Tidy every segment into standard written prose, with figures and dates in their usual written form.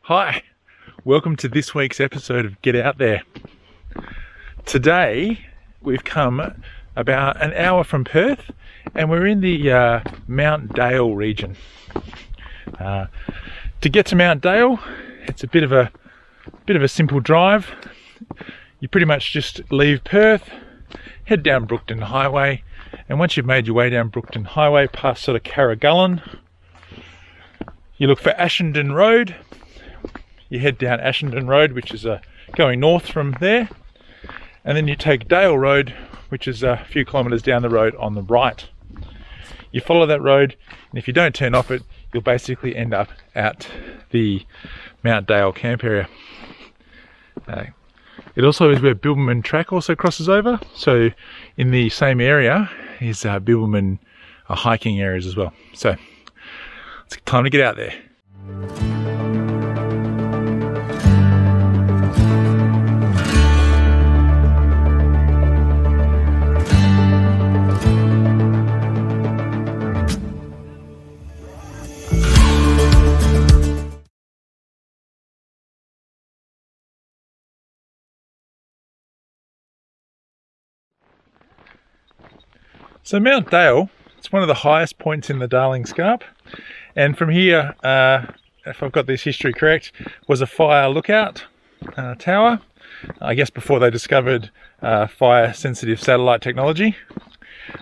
Hi, welcome to this week's episode of Get Out There. Today we've come about an hour from Perth and we're in the Mount Dale region. To get to Mount Dale, it's a bit of a simple drive. You pretty much just leave Perth, head down Brookton Highway, and once you've made your way down Brookton Highway past sort of Karragulen, you look for Ashenden Road. You head down Ashenden Road, which is going north from there, and then you take Dale Road, which is a few kilometres down the road on the right. You follow that road, and if you don't turn off it, you'll basically end up at the Mount Dale camp area. It also is where Bibbulmun Track also crosses over, so in the same area is Bibbulmun hiking areas as well. So it's time to get out there. So Mount Dale, it's one of the highest points in the Darling Scarp, and from here, if I've got this history correct, was a fire lookout tower, I guess before they discovered fire sensitive satellite technology,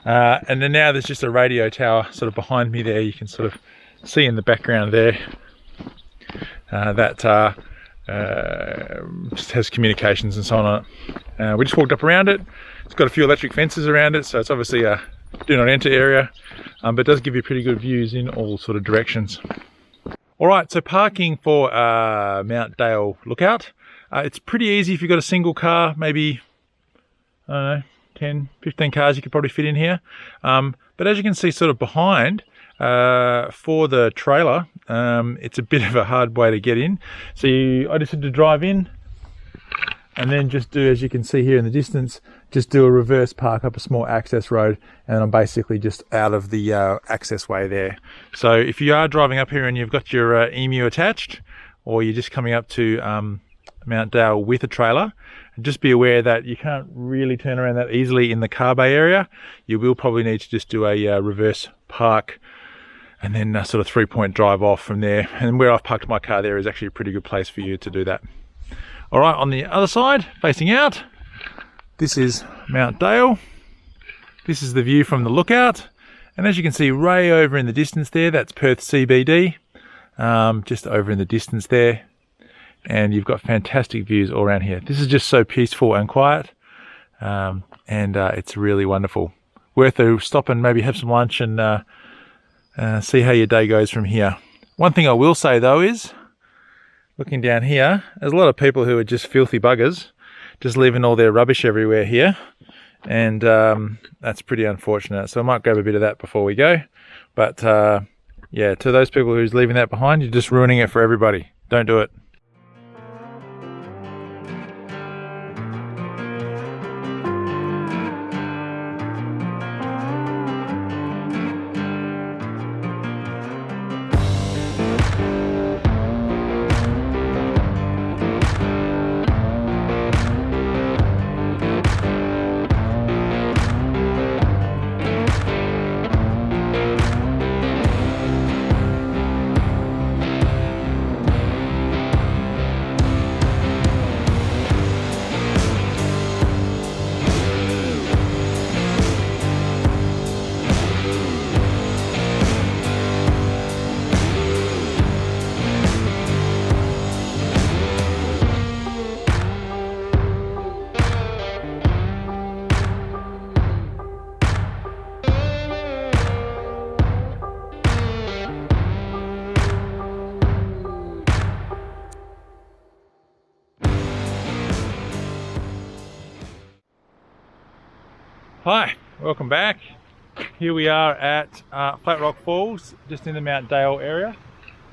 and then now there's just a radio tower sort of behind me there. You can sort of see in the background there that just has communications and so on it. We just walked up around it. It's got a few electric fences around it, so it's obviously a do not enter area, but it does give you pretty good views in all sort of directions. Alright, so parking for Mount Dale Lookout. It's pretty easy if you've got a single car, maybe, I don't know, 10, 15 cars you could probably fit in here. But as you can see sort of behind, for the trailer, it's a bit of a hard way to get in. So I just had to drive in, and then just do, as you can see here in the distance, just do a reverse park up a small access road, and I'm basically just out of the access way there. So if you are driving up here and you've got your Emu attached, or you're just coming up to Mount Dale with a trailer, just be aware that you can't really turn around that easily in the car bay area. You will probably need to just do a reverse park and then sort of 3-point drive off from there. And where I've parked my car there is actually a pretty good place for you to do that. All right, on the other side, facing out, this is Mount Dale. This is the view from the lookout. And as you can see way over in the distance there, that's Perth CBD, just over in the distance there. And you've got fantastic views all around here. This is just so peaceful and quiet, and it's really wonderful. Worth a stop and maybe have some lunch and see how your day goes from here. One thing I will say though is, looking down here, there's a lot of people who are just filthy buggers, just leaving all their rubbish everywhere here, and that's pretty unfortunate. So I might grab a bit of that before we go. But yeah, to those people who's leaving that behind, you're just ruining it for everybody. Don't do it. Hi, welcome back. Here we are at Flatrock Falls, just in the Mount Dale area.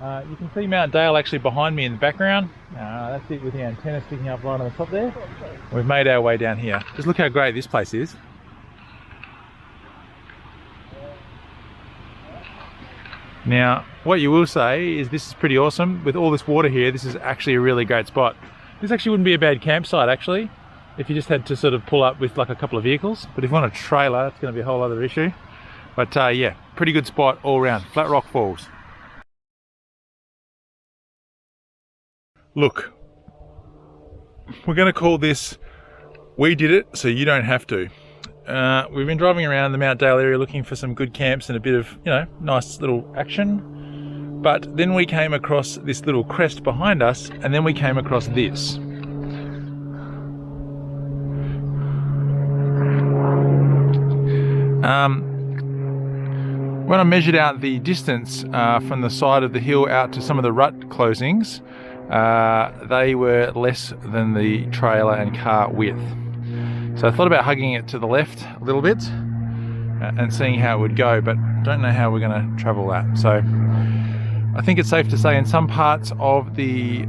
You can see Mount Dale actually behind me in the background. That's it with the antenna sticking up right on the top there. We've made our way down here. Just look how great this place is. Now, what you will say is this is pretty awesome. With all this water here, this is actually a really great spot. This actually wouldn't be a bad campsite actually, if you just had to sort of pull up with like a couple of vehicles. But if you want a trailer, it's going to be a whole other issue. But yeah, pretty good spot all around. Flatrock Falls. Look, we're going to call this "We Did It So You Don't Have To." We've been driving around the Mount Dale area looking for some good camps and a bit of, you know, nice little action. But then we came across this little crest behind us, and then we came across this. When I measured out the distance from the side of the hill out to some of the rut closings, they were less than the trailer and car width. So I thought about hugging it to the left a little bit and seeing how it would go, but don't know how we're going to travel that. So I think it's safe to say in some parts of the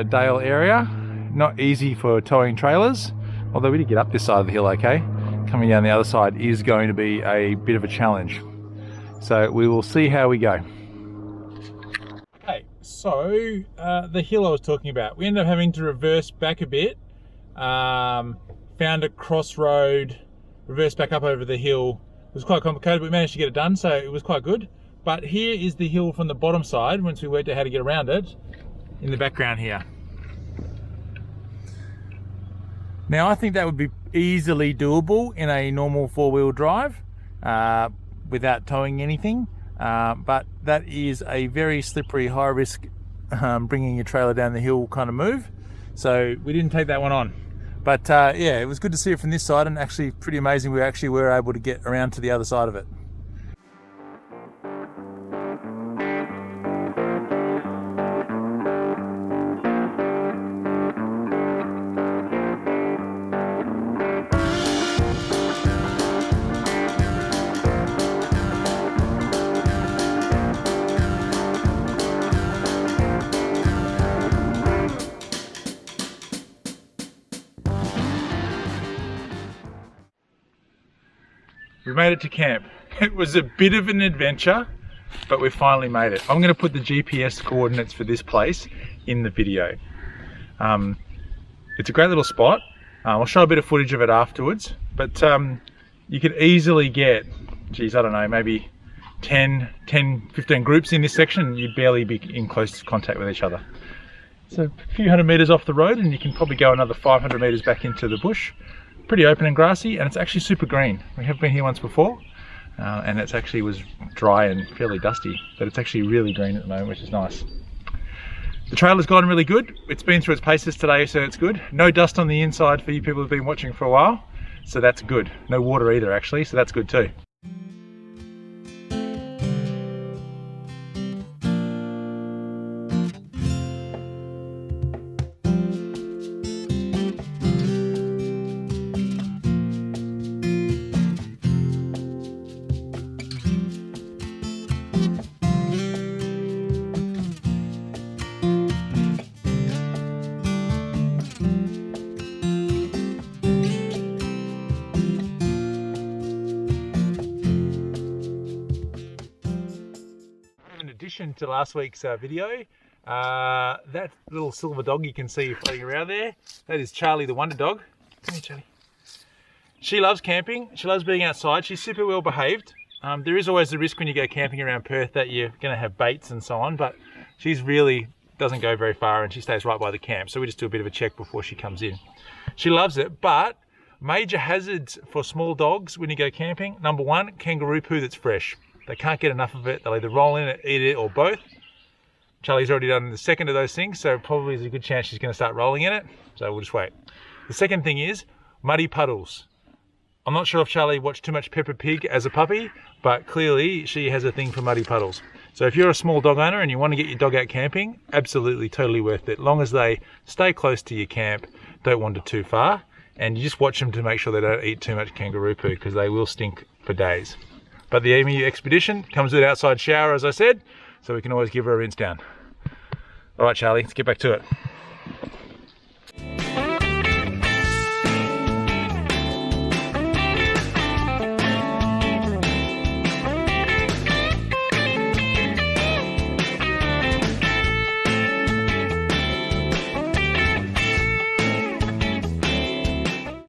Dale area, not easy for towing trailers, although we did get up this side of the hill okay. Coming down the other side is going to be a bit of a challenge. So we will see how we go. Okay, so the hill I was talking about, we ended up having to reverse back a bit. Found a crossroad, reversed back up over the hill. It was quite complicated, but we managed to get it done, so it was quite good. But here is the hill from the bottom side, once we worked out how to get around it, in the background here. Now I think that would be easily doable in a normal four-wheel drive without towing anything, but that is a very slippery, high risk bringing your trailer down the hill kind of move, so we didn't take that one on. But yeah, it was good to see it from this side, and actually pretty amazing we actually were able to get around to the other side of it. We made it to camp. It was a bit of an adventure, but we finally made it. I'm going to put the GPS coordinates for this place in the video. It's a great little spot. I'll show a bit of footage of it afterwards, but you could easily get, geez, I don't know, maybe 10, 15 groups in this section, and you'd barely be in close contact with each other. It's a few hundred meters off the road, and you can probably go another 500 meters back into the bush. Pretty open and grassy, and it's actually super green. We have been here once before, and it actually was dry and fairly dusty, but it's actually really green at the moment, which is nice. The trailer's gone really good. It's been through its paces today, so it's good. No dust on the inside for you people who've been watching for a while, so that's good. No water either actually, so that's good too. Addition to last week's video, that little silver dog you can see floating around there, that is Charlie the Wonder Dog. Come here, Charlie. She loves camping, she loves being outside, she's super well behaved. There is always the risk when you go camping around Perth that you're going to have baits and so on, but she's really doesn't go very far and she stays right by the camp, so we just do a bit of a check before she comes in. She loves it, but major hazards for small dogs when you go camping: number one, kangaroo poo that's fresh. They can't get enough of it. They'll either roll in it, eat it, or both. Charlie's already done the second of those things, so probably there's a good chance she's going to start rolling in it. So we'll just wait. The second thing is muddy puddles. I'm not sure if Charlie watched too much Peppa Pig as a puppy, but clearly she has a thing for muddy puddles. So if you're a small dog owner and you want to get your dog out camping, absolutely, totally worth it. As long as they stay close to your camp, don't wander too far, and you just watch them to make sure they don't eat too much kangaroo poo, because they will stink for days. But the Emu Xpedition comes with an outside shower, as I said, so we can always give her a rinse down. All right, Charlie, let's get back to it.